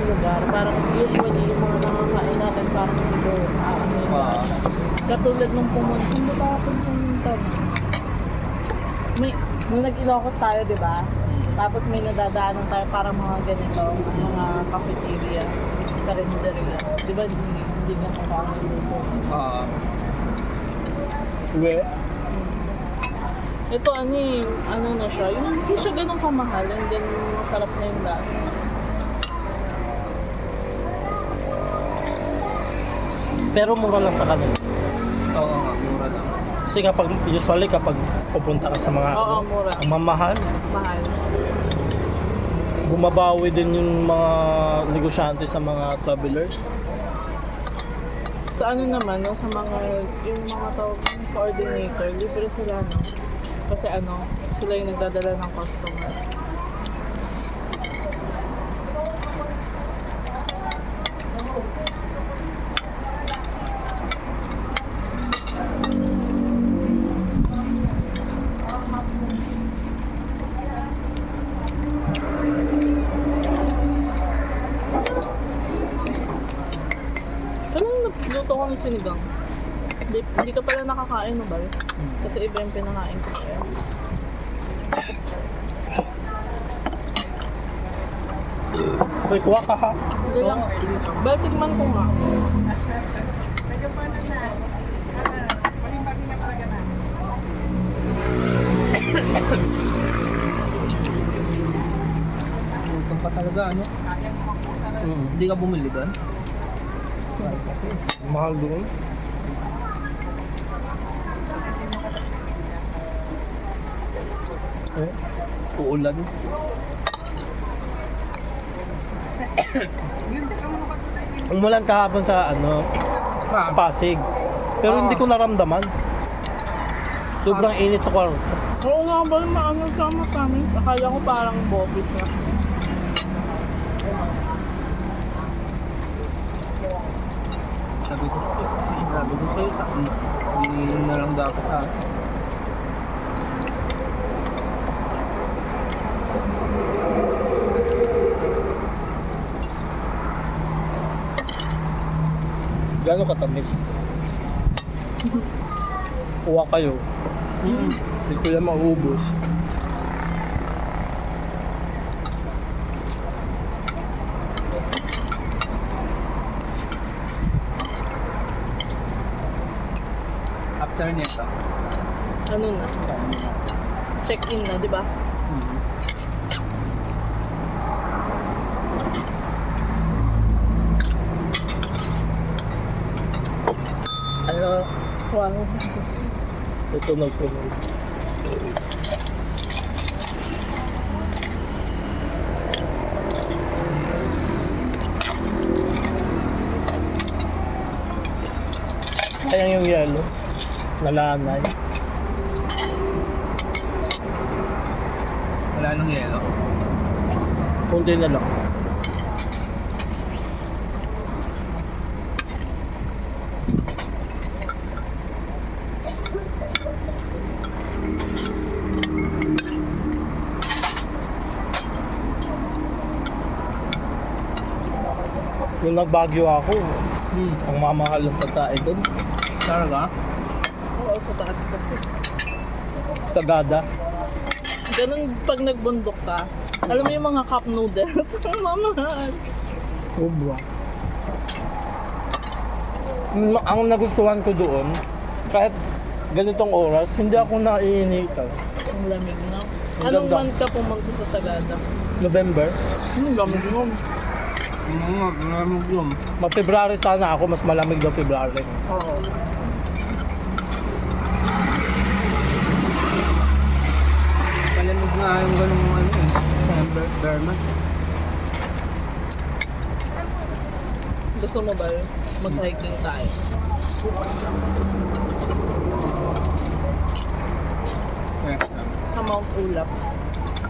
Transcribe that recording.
lugar. Parang usually yung mga nakakain natin parang dito, ano yung lasa. Katulad nung pumunta, saan ba tayo pumunta? Nung nag-Ilocos tayo, di ba? Tapos may nadadaanan tayo parang mga ganito, mga cafeteria, karinderya. Di ba, hindi nga kakain dito. Uwe. Ito ano na siya, yung hindi siya ganun kamahal and then masarap na yung lasa. Pero mura lang sa kanila. Oo nga, mura lang. Kasi usually kapag pupunta ka sa mga Oo, mura. ang mamahal, Mahal. bumabawi din yung mga negosyante sa mga travelers. Sa ano naman, no, sa yung mga coordinator, libre sila, no? Kasi sila yung nagdadala ng customer. Kailan nagluto ko ng sinigang? Hindi ka pala nakakain, no, Bal? Kasi iba yung pinakain ko sa'yo. Uy, kuha ka ha. Hindi lang. Bal, tikman ko nga. Lutong pa talaga, ano? Hindi ka bumili doon? Kasi mahal doon. Uulan. Umulan kahapon sa Pasig. Pero hindi ko naramdaman. Sobrang init sa kwarto. Oo nga, Bal, sama kami. Akala ko parang bopis na. Sabi ko sa'yo, hindi na lang dapat ha. Gano'ng katamis? Kuha kayo. Hindi ko yan maubos. After nito. Ano na? Check-in na, di ba? Ano? Wow. Ito nagtunog. Sayang yung yelo. Nalanay. Wala nang yelo. Kunti na lang. Yung nagbagyo ako, ang mamahal ng pagkain doon. Talaga? Oo, sa taas kasi. Sagada. Ganun pag nagbundok ka. Alam mo yung mga cup noodles? Ang mamahal. Sobra. Ang nagustuhan ko doon, kahit ganitong oras, hindi ako naiinitan. Ang lamig na. Ang Anong ganda. month ka pumunta sa Sagada? November. Ang lamig mo. Maraming room. February sana ako, mas malamig daw February. Oo. Malamig nga yung ganung sa Burma. Gusto mo ba mag-hiking tayo? Yes. Sa Mount Ulap.